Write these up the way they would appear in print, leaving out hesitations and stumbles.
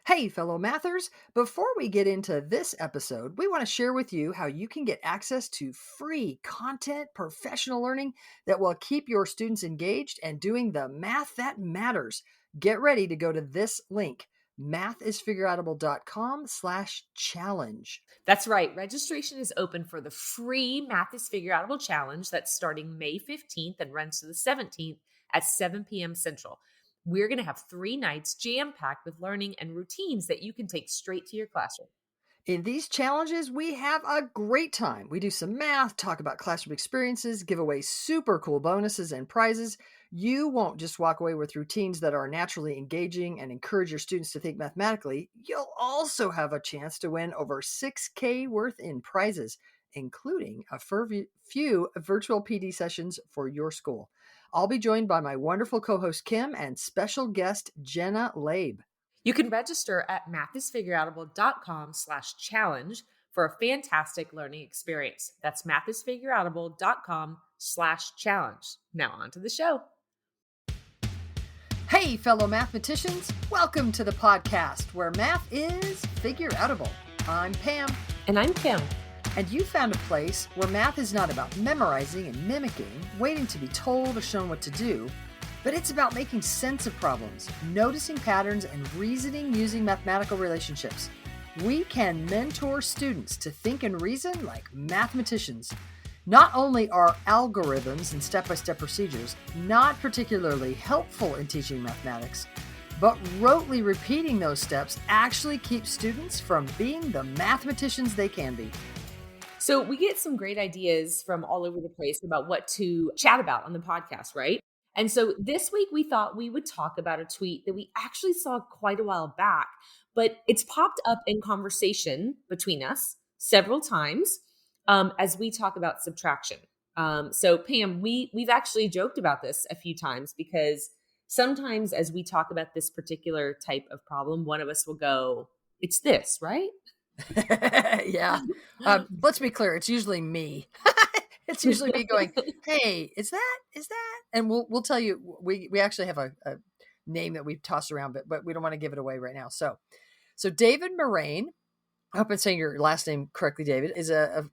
Hey, fellow mathers! Before we get into this episode, we want to share with you how you can get access to free content, professional learning that will keep your students engaged and doing the math that matters. Get ready to go to this link, mathisfigureoutable.com/challenge. That's right. Registration is open for the free Math is Figureoutable Challenge that's starting May 15th and runs to the 17th at 7 p.m. Central. We're going to have 3 nights jam-packed with learning and routines that you can take straight to your classroom. In these challenges, we have a great time. We do some math, talk about classroom experiences, give away super cool bonuses and prizes. You won't just walk away with routines that are naturally engaging and encourage your students to think mathematically. You'll also have a chance to win over $6K worth in prizes, including a few virtual PD sessions for your school. I'll be joined by my wonderful co-host Kim and special guest Jenna Labe. You can register at mathisfigureoutable.com/challenge for a fantastic learning experience. That's mathisfigureoutable.com/challenge. Now on to the show. Hey, fellow mathematicians, welcome to the podcast where math is figure-outable. I'm Pam. And I'm Kim. And you found a place where math is not about memorizing and mimicking, waiting to be told or shown what to do, but it's about making sense of problems, noticing patterns, and reasoning using mathematical relationships. We can mentor students to think and reason like mathematicians. Not only are algorithms and step-by-step procedures not particularly helpful in teaching mathematics, but rotely repeating those steps actually keeps students from being the mathematicians they can be. So we get some great ideas from all over the place about what to chat about on the podcast, right? And so this week we thought we would talk about a tweet that we actually saw quite a while back, but it's popped up in conversation between us several times as we talk about subtraction. So Pam, we've actually joked about this a few times because sometimes as we talk about this particular type of problem, one of us will go, "It's this, right?" Yeah. Let's be clear. It's usually me. It's usually me going, "Hey, is that?" And we'll tell you. We actually have a name that we've tossed around, but we don't want to give it away right now. So David Moraine, I hope I'm saying your last name correctly, David, is a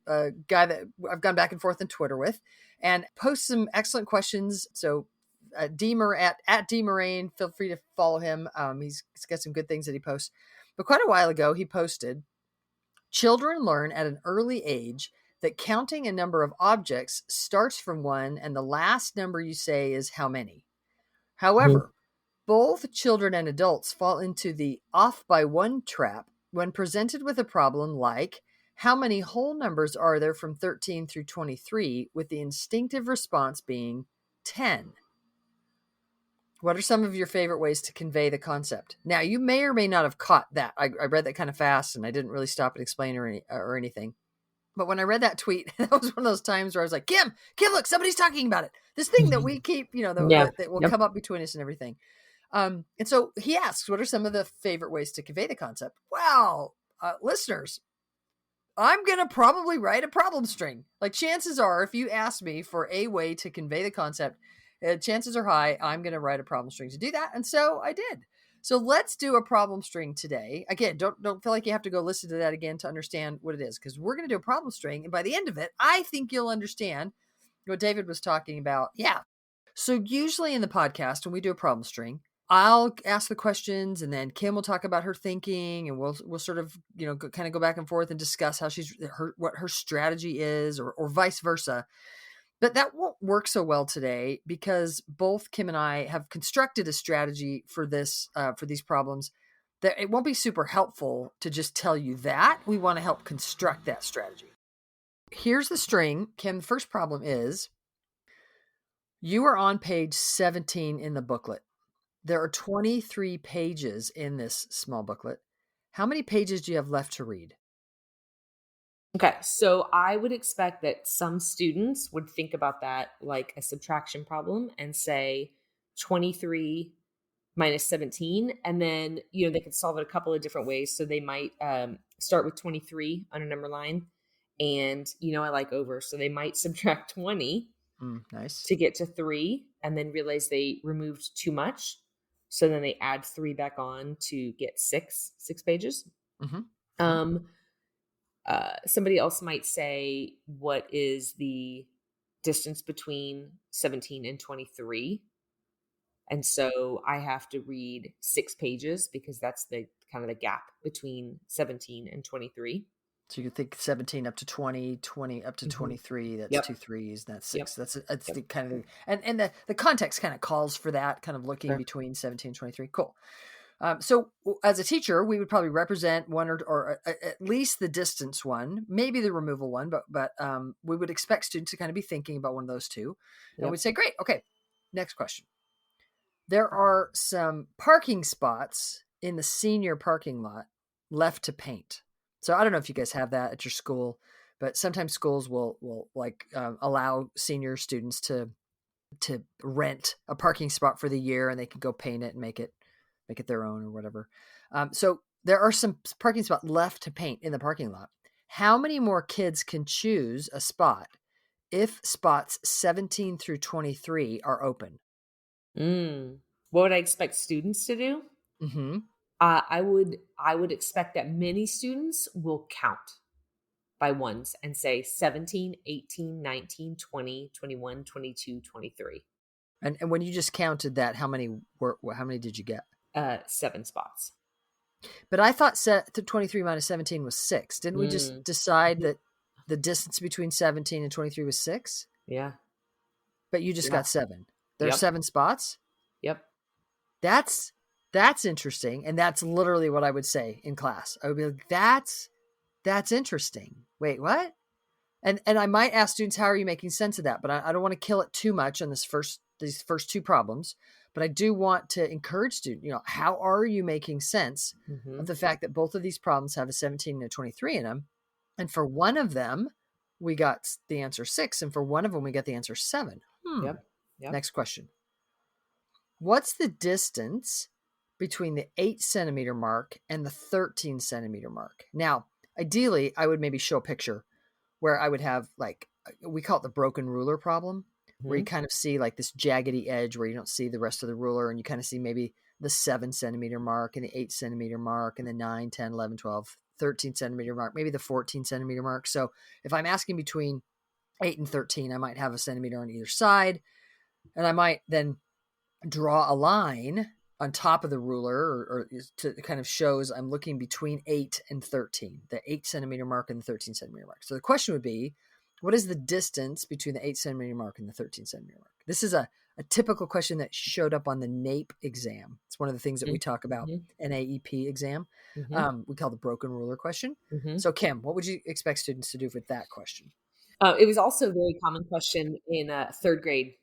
guy that I've gone back and forth on Twitter with, and posts some excellent questions. So Deemer at D Moraine, feel free to follow him. He's got some good things that he posts. But quite a while ago, he posted, "Children learn at an early age that counting a number of objects starts from 1 and the last number you say is how many. However, both children and adults fall into the off by 1 trap when presented with a problem like, how many whole numbers are there from 13 through 23, with the instinctive response being 10. What are some of your favorite ways to convey the concept?" Now, you may or may not have caught that. I read that kind of fast and I didn't really stop and explain or anything. But when I read that tweet, that was one of those times where I was like, Kim, look, somebody's talking about it. This thing that we keep, that will come up between us and everything. And so he asks, what are some of the favorite ways to convey the concept? Well, listeners, I'm going to probably write a problem string. Like, chances are, if you ask me for a way to convey the concept, chances are high I'm going to write a problem string to do that. And so I did. So let's do a problem string today. Again, don't feel like you have to go listen to that again to understand what it is, because we're going to do a problem string. And by the end of it, I think you'll understand what David was talking about. Yeah. So usually in the podcast, when we do a problem string, I'll ask the questions and then Kim will talk about her thinking, and we'll sort of, kind of go back and forth and discuss how what her strategy is, or vice versa. But that won't work so well today because both Kim and I have constructed a strategy for this, for these problems, that it won't be super helpful to just tell you that. We want to help construct that strategy. Here's the string. Kim, the first problem is, you are on page 17 in the booklet. There are 23 pages in this small booklet. How many pages do you have left to read? Okay, so I would expect that some students would think about that like a subtraction problem and say 23 minus 17. And then, they could solve it a couple of different ways. So they might start with 23 on a number line. And, I like over. So they might subtract 20 Nice. to get to 3 and then realize they removed too much. So then they add 3 back on to get 6 pages. Mhm. Mhm. Um, Somebody else might say, what is the distance between 17 and 23? And so I have to read 6 pages because that's the kind of the gap between 17 and 23. So you could think 17 up to 20, 20 up to Mhm. 23. That's Yep. 2 threes. That's Yep. 6. That's Yep. the kind of, and the context kind of calls for that, kind of looking Sure. between 17 and 23. Cool. So as a teacher, we would probably represent one or at least the distance one, maybe the removal one, but we would expect students to kind of be thinking about one of those two, and we'd Yep. say, great, okay, next question. There are some parking spots in the senior parking lot left to paint. So I don't know if you guys have that at your school, but sometimes schools will like allow senior students to rent a parking spot for the year, and they can go paint it and make it their own or whatever. So there are some parking spots left to paint in the parking lot. How many more kids can choose a spot if spots 17 through 23 are open? Mm. What would I expect students to do? Mm-hmm. I would expect that many students will count by ones and say 17, 18, 19, 20, 21, 22, 23. And when you just counted that, how many did you get? 7 spots. But I thought set to 23 minus 17 was 6. Didn't we just Mm. decide Mhm. that the distance between 17 and 23 was 6? Yeah. But you just Yeah. got 7. There are Yep. 7 spots. Yep. That's interesting, and that's literally what I would say in class. I would be like, that's interesting. Wait, what? And I might ask students, how are you making sense of that? But I don't want to kill it too much on these first 2 problems. But I do want to encourage students, how are you making sense of Mhm. the fact that both of these problems have a 17 and a 23 in them? And for one of them, we got the answer 6, and for one of them, we got the answer 7. Yep. Yep. Next question. What's the distance between the 8 centimeter mark and the 13 centimeter mark? Now, ideally, I would maybe show a picture where I would have, like, we call it the broken ruler problem, where you Mhm. kind of see like this jaggedy edge where you don't see the rest of the ruler, and you kind of see maybe the 7 centimeter mark and the 8 centimeter mark and the 9, 10, 11, 12, 13 centimeter mark, maybe the 14 centimeter mark. So if I'm asking between 8 and 13, I might have a centimeter on either side, and I might then draw a line on top of the ruler, or to kind of shows I'm looking between 8 and 13, the 8 centimeter mark and the 13 centimeter mark. So the question would be, what is the distance between the 8 centimeter mark and the 13 centimeter mark? This is a typical question that showed up on the NAEP exam. It's one of the things that we talk about, Mhm. NAEP exam. Mhm. We call the broken ruler question. Mhm. So Kim, what would you expect students to do with that question? It was also a very common question in 3rd grade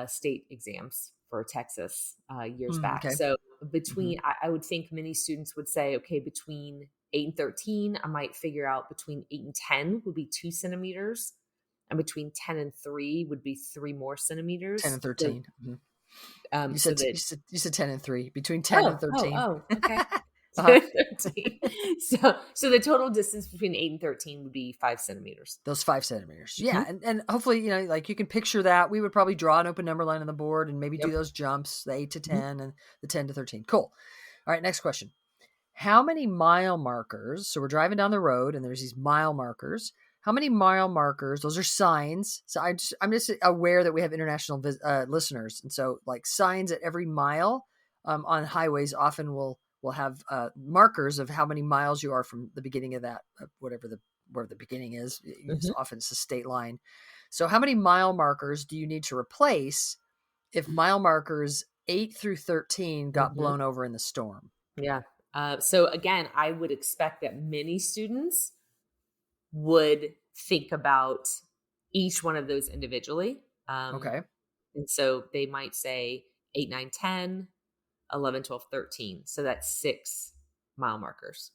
state exams for Texas years back. Okay. So Mm-hmm. I would think many students would say, okay, between 8 and 13, I might figure out between 8 and 10 would be 2 centimeters, and between 10 and 3 wowould be 3 more 10 centimeters. and 13. Mm-hmm. You So said that you said 10 and 3, between 10 and 13. okay. Uh-huh. 13. So the total distance between 8 and 13 would be 5 centimeters. Those 5 centimeters. Yeah. Mhm. And hopefully, like you can picture that. We would probably draw an open number line on the board and maybe do Yep. those jumps, the 8 to Mhm. 10 and the 10 to 13. Cool. All right. Next question. How many mile markers? So we're driving down the road and there's these mile markers. How many mile markers? Those are signs. So I'm just aware that we have international listeners. And so, like, signs at every mile on highways often will have markers of how many miles you are from the beginning of that, where the beginning is. It's Mhm. often it's a state line. So how many mile markers do you need to replace if mile markers 8 through 13 got Mhm. blown over in the storm? Yeah. So again, I would expect that many students would think about each one of those individually. Okay. And so they might say 8, 9, 10, 11, 12, 13. So that's 6 mile markers.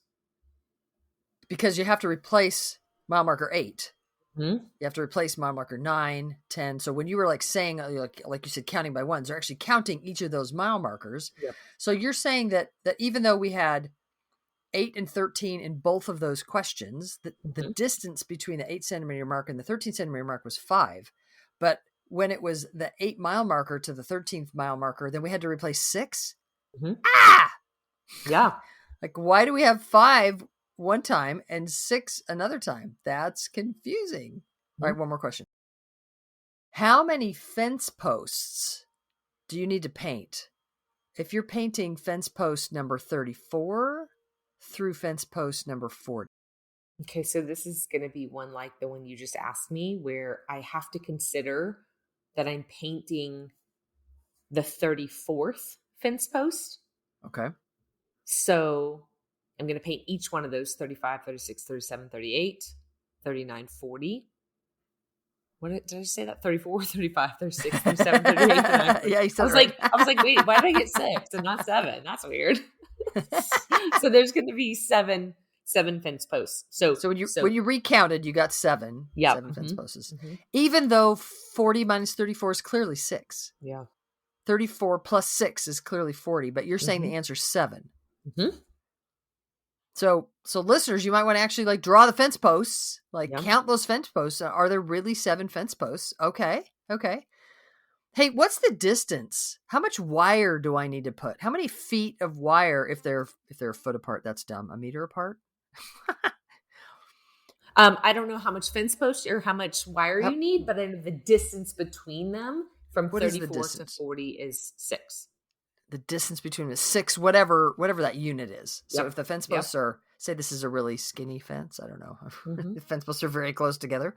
Because you have to replace mile marker 8. Mhm. You have to replace mile marker 9, 10. So when you were like saying, like you said, counting by ones, they're actually counting each of those mile markers. Yep. So you're saying that even though we had 8 and 13 in both of those questions, the Mhm. distance between the 8 centimeter mark and the 13 centimeter mark was 5. But when it was the 8 mile marker to the 13th mile marker, then we had to replace 6. Mhm. Ah! Yeah. Like, why do we have 5 one time and 6 another time? That's confusing. All Mhm. right, one more question. How many fence posts do you need to paint if you're painting fence post number 34 through fence post number 40? Okay, so this is going to be one like the one you just asked me, where I have to consider that I'm painting the 34th fence post. Okay. So I'm going to paint each one of those 35, 36, 37, 38, 39, 40. What did I say that? 34, 35, 36, 37, 38, 39, 40. Yeah, you I said it was right. like, wait, why did I get 6 and not 7? That's weird. So there's going to be seven fence posts. So when you recounted, you got 7 Yeah. fence posts. Hmm. Even though 40 minus 34 is clearly 6. Yeah. 34 plus 6 is clearly 40, but you're saying Hmm. the answer is 7. Hmm. So listeners, you might want to actually like draw the fence posts, like Yeah. count those fence posts. Are there really 7 fence posts? Okay. Hey, what's the distance? How much wire do I need to put? How many feet of wire if they're a foot apart? That's dumb. A meter apart? I don't know how much fence post or how much wire you How, need, but I know the distance between them from what is the 34 to distance? 40 is 6. The distance between the 6, whatever that unit is. So Yep. if the fence Yep. posts are, say this is a really skinny fence, I don't know. Hmm. The fence posts are very close together.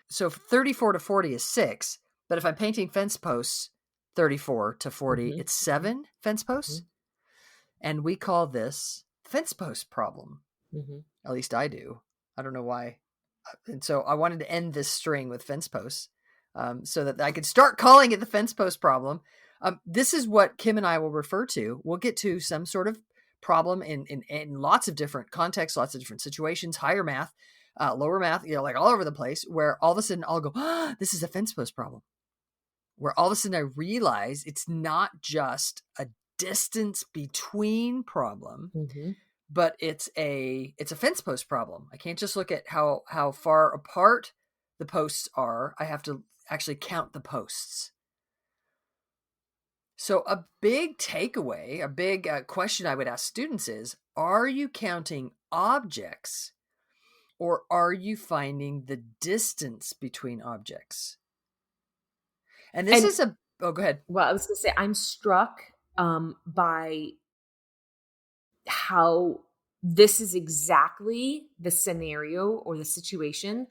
So 34 to 40 is 6, but if I'm painting fence posts 34 to 40, Hmm. it's 7 fence Hmm. posts. And we call this fence post problem. Hmm. At least I do. I don't know why. And so I wanted to end this string with fence posts so that I could start calling it the fence post problem. This is what Kim and I will refer to. We'll get to some sort of problem in lots of different contexts, lots of different situations, higher math, lower math, like all over the place, where all of a sudden I'll go, this is a fence post problem. Where all of a sudden I realize it's not just a distance between problem, Hmm. but it's a fence post problem. I can't just look at how far apart the posts are. I have to actually count the posts. So a big takeaway, a big question I would ask students is, are you counting objects or are you finding the distance between objects? And this And is go ahead. well, I was going to say, I'm struck by how this is exactly the scenario or the situation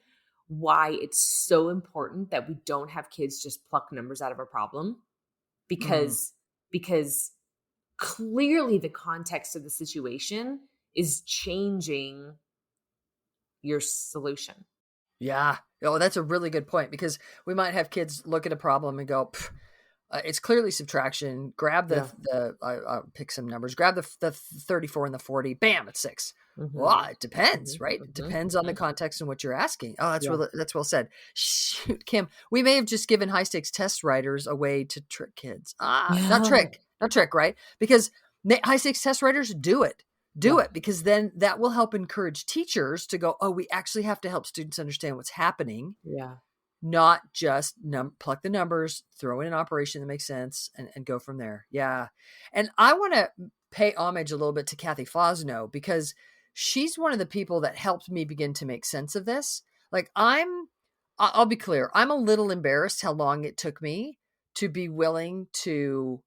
why it's so important that we don't have kids just pluck numbers out of a problem, Mm-hmm. because clearly the context of the situation is changing your solution. Yeah. Oh, that's a really good point because we might have kids look at a problem and go, it's clearly subtraction. Grab Yeah. I'll pick some numbers. Grab the 34 and the 40. Bam, it's 6. Hmm. Well, it depends, Hmm. right? It Hmm. depends on the context and what you're asking. Oh, Yeah. that's well said. Shoot, Kim, we may have just given high stakes test writers a way to trick kids. Not Yeah. trick, right? Because high stakes test writers do it. Do Yeah. it because then that will help encourage teachers to go, oh, we actually have to help students understand what's happening, Yeah. not just pluck the numbers, throw in an operation that makes sense and go from there. Yeah. And I want to pay homage a little bit to Cathy Fosnot because she's one of the people that helped me begin to make sense of this. Like I'll be clear. I'm a little embarrassed how long it took me to be willing to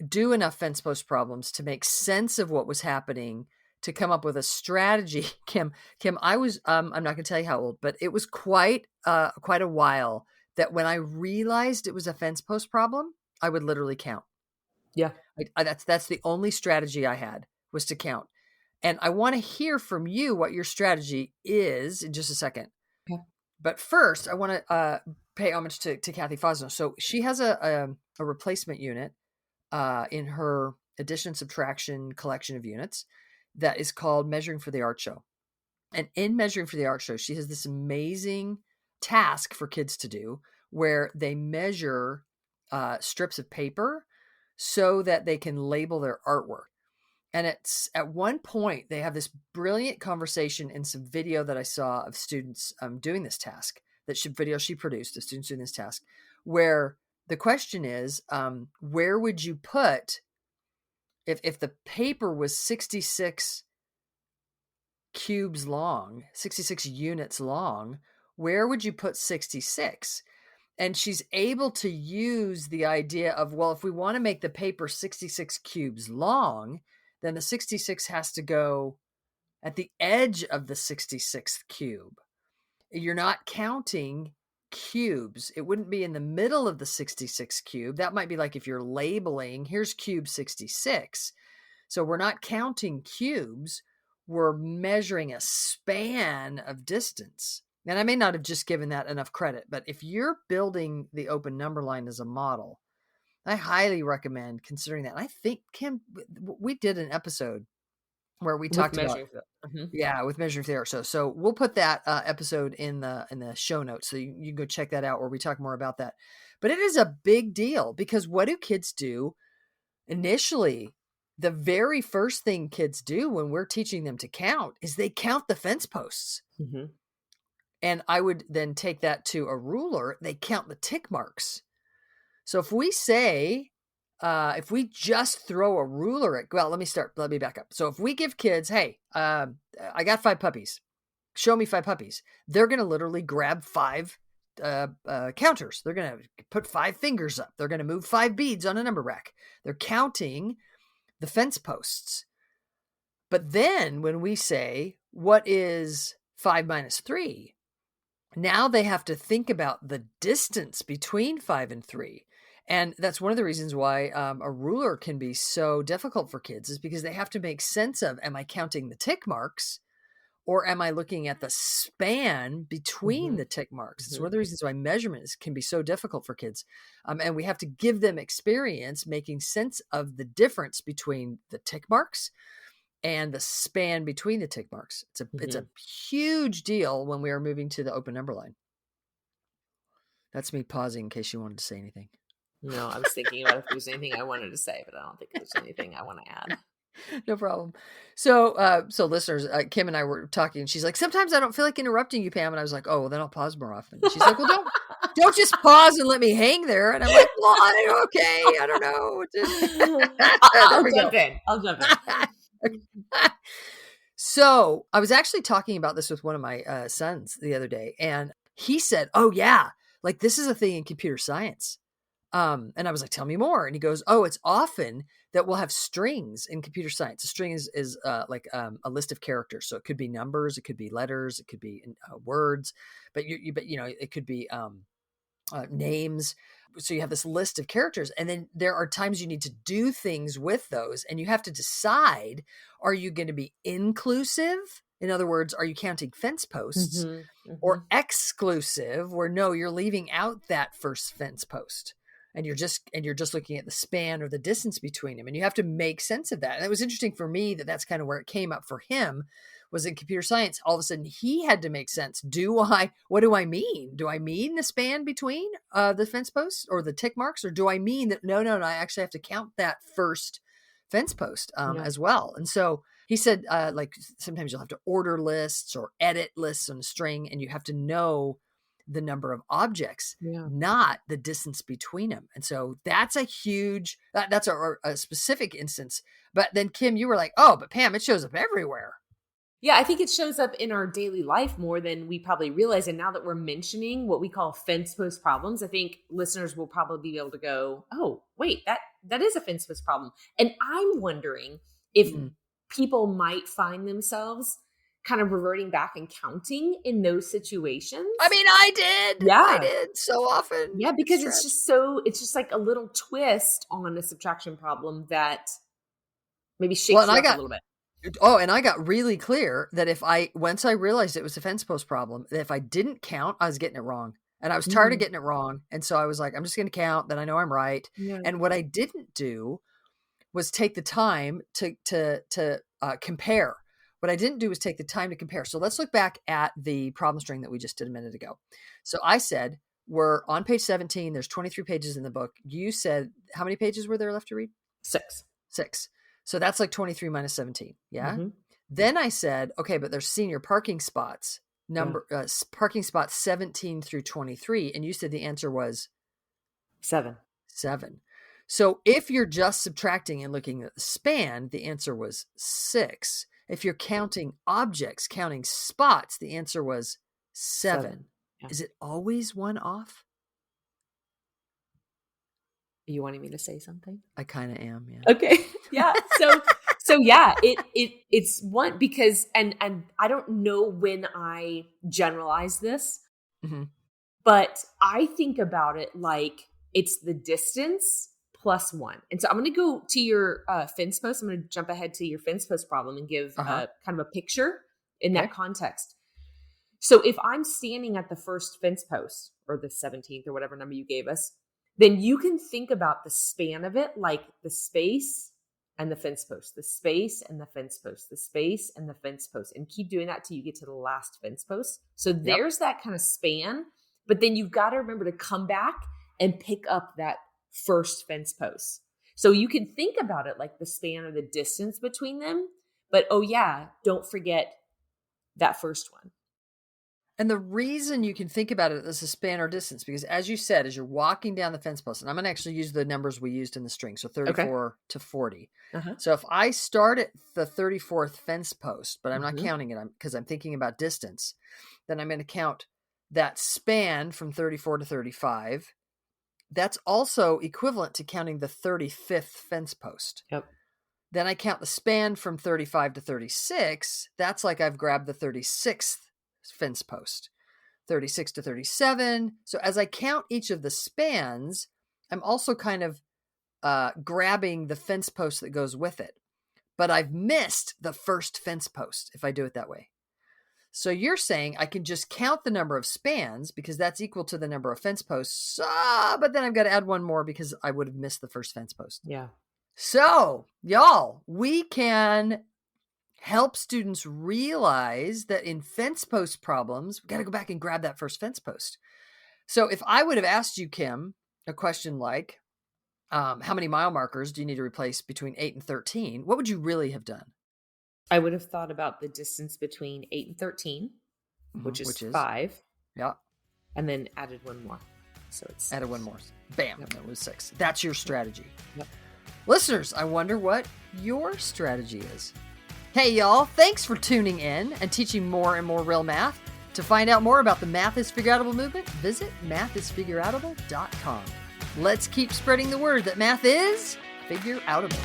do enough fence post problems to make sense of what was happening, to come up with a strategy. Kim, I was I'm not going to tell you how old, but it was quite a while that when I realized it was a fence post problem, I would literally count. Yeah. That's the only strategy I had, was to count. And I want to hear from you what your strategy is in just a second. Okay. But first, I want to pay homage to Cathy Fosnot. So she has a replacement unit in her addition and subtraction collection of units that is called Measuring for the Art Show. And in Measuring for the Art Show, she has this amazing task for kids to do where they measure strips of paper so that they can label their artwork. And it's at one point they have this brilliant conversation in some video that I saw of students doing this task. Video she produced of students doing this task, where the question is, where would you put if the paper was 66 cubes long, 66 units long, where would you put 66? And she's able to use the idea of, well, if we want to make the paper 66 cubes long, then the 66 has to go at the edge of the 66th cube. You're not counting cubes. It wouldn't be in the middle of the 66 cube. That might be like if you're labeling, here's cube 66. So we're not counting cubes. We're measuring a span of distance. And I may not have just given that enough credit, but if you're building the open number line as a model, I highly recommend considering that. I think, Kim, we did an episode where we talked about, with measuring for error. So we'll put that episode in the show notes. So you can go check that out where we talk more about that. But it is a big deal because what do kids do initially? The very first thing kids do when we're teaching them to count is they count the fence posts. Mm-hmm. And I would then take that to a ruler. They count the tick marks. So if we say, if we just throw a ruler at, well, let me back up. So if we give kids, hey, I got 5 puppies, show me 5 puppies. They're going to literally grab 5 counters. They're going to put 5 fingers up. They're going to move 5 beads on a number rack. They're counting the fence posts. But then when we say, what is 5 minus 3? Now they have to think about the distance between 5 and 3. And that's one of the reasons why a ruler can be so difficult for kids, is because they have to make sense of, am I counting the tick marks or am I looking at the span between the tick marks? It's one of the reasons why measurements can be so difficult for kids. And we have to give them experience making sense of the difference between the tick marks and the span between the tick marks. It's a huge deal when we are moving to the open number line. That's me pausing in case you wanted to say anything. No, I was thinking about if there's anything I wanted to say, but I don't think there's anything I want to add. No problem. So listeners, Kim and I were talking, and she's like, sometimes I don't feel like interrupting you, Pam. And I was like, oh, well, then I'll pause more often. She's like, well, don't just pause and let me hang there. And I'm like, well, okay, I don't know. I'll jump in. So I was actually talking about this with one of my sons the other day, and he said, oh yeah, like this is a thing in computer science. And I was like, tell me more. And he goes, oh, it's often that we'll have strings in computer science. A string is like a list of characters. So it could be numbers, it could be letters, it could be words, but it could be names. So you have this list of characters, and then there are times you need to do things with those, and you have to decide, are you going to be inclusive? In other words, are you counting fence posts or exclusive, where no, you're leaving out that first fence post? And you're just looking at the span or the distance between them. And you have to make sense of that. And it was interesting for me that that's kind of where it came up for him, was in computer science. All of a sudden he had to make sense. What do I mean? Do I mean the span between the fence posts or the tick marks? Or do I mean that, no, I actually have to count that first fence post as well. And so he said, like sometimes you'll have to order lists or edit lists on a string, and you have to know the number of objects, not the distance between them. And so that's a huge, that's a specific instance. But then Kim, you were like, oh, but Pam, it shows up everywhere. Yeah, I think it shows up in our daily life more than we probably realize. And now that we're mentioning what we call Fencepost problems, I think listeners will probably be able to go, oh, wait, that is a Fencepost problem. And I'm wondering if people might find themselves kind of reverting back and counting in those situations. I mean, I did. Yeah. I did so often. Yeah, because it's just like a little twist on a subtraction problem that maybe shakes you up a little bit. Oh, and I got really clear that once I realized it was a fence post problem, that if I didn't count, I was getting it wrong. And I was tired of getting it wrong. And so I was like, I'm just going to count, then I know I'm right. Yeah. And what I didn't do was take the time to compare. What I didn't do was take the time to compare. So let's look back at the problem string that we just did a minute ago. So I said, we're on page 17. There's 23 pages in the book. You said, how many pages were there left to read? 6. So that's like 23 minus 17. Yeah. Then I said, okay, but there's senior parking spots, parking spots 17 through 23. And you said the answer was 7. So if you're just subtracting and looking at the span, the answer was 6. If you're counting objects, counting spots, the answer was 7. Yeah. Is it always one off? Are you wanting me to say something? I kind of am, yeah. Okay. Yeah. So yeah, it's one because and I don't know when I generalize this, Mm-hmm. but I think about it like it's the distance plus 1. And so I'm going to go to your fence post. I'm going to jump ahead to your fence post problem and give kind of a picture in that context. So if I'm standing at the first fence post or the 17th or whatever number you gave us, then you can think about the span of it like the space and the fence post, the space and the fence post, the space and the fence post, and keep doing that till you get to the last fence post. So there's that kind of span, but then you've got to remember to come back and pick up that first fence post. So you can think about it like the span or the distance between them, but oh yeah, don't forget that first one. And the reason you can think about it as a span or distance, because as you said, as you're walking down the fence post, and I'm going to actually use the numbers we used in the string, so 34 to 40. So if I start at the 34th fence post, but I'm not counting it because I'm thinking about distance, then I'm going to count that span from 34 to 35. That's also equivalent to counting the 35th fence post. Then I count the span from 35 to 36. That's like I've grabbed the 36th fence post, 36 to 37. So as I count each of the spans, I'm also kind of grabbing the fence post that goes with it. But I've missed the first fence post if I do it that way. So you're saying I can just count the number of spans because that's equal to the number of fence posts. But then I've got to add one more because I would have missed the first fence post. Yeah. So y'all, we can help students realize that in fence post problems, we got to go back and grab that first fence post. So if I would have asked you, Kim, a question like, how many mile markers do you need to replace between 8 and 13? What would you really have done? I would have thought about the distance between 8 and 13, which is 5. Yeah. And then added one more. So it's added one more. Bam. That was 6. That's your strategy. Yep. Listeners, I wonder what your strategy is. Hey, y'all. Thanks for tuning in and teaching more and more real math. To find out more about the Math is Figureoutable movement, visit mathisfigureoutable.com. Let's keep spreading the word that math is figureoutable.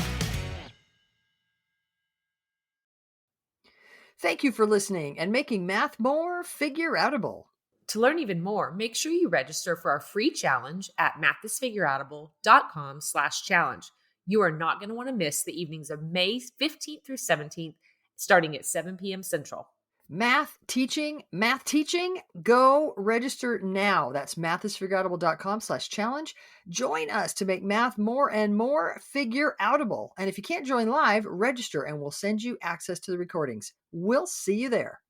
Thank you for listening and making math more figureoutable. To learn even more, make sure you register for our free challenge at mathisfigureoutable.com/challenge. You are not going to want to miss the evenings of May 15th through 17th, starting at 7 p.m. Central. Math teaching, go register now. That's mathisfigureoutable.com/challenge. Join us to make math more and more figureoutable. And if you can't join live, register and we'll send you access to the recordings. We'll see you there.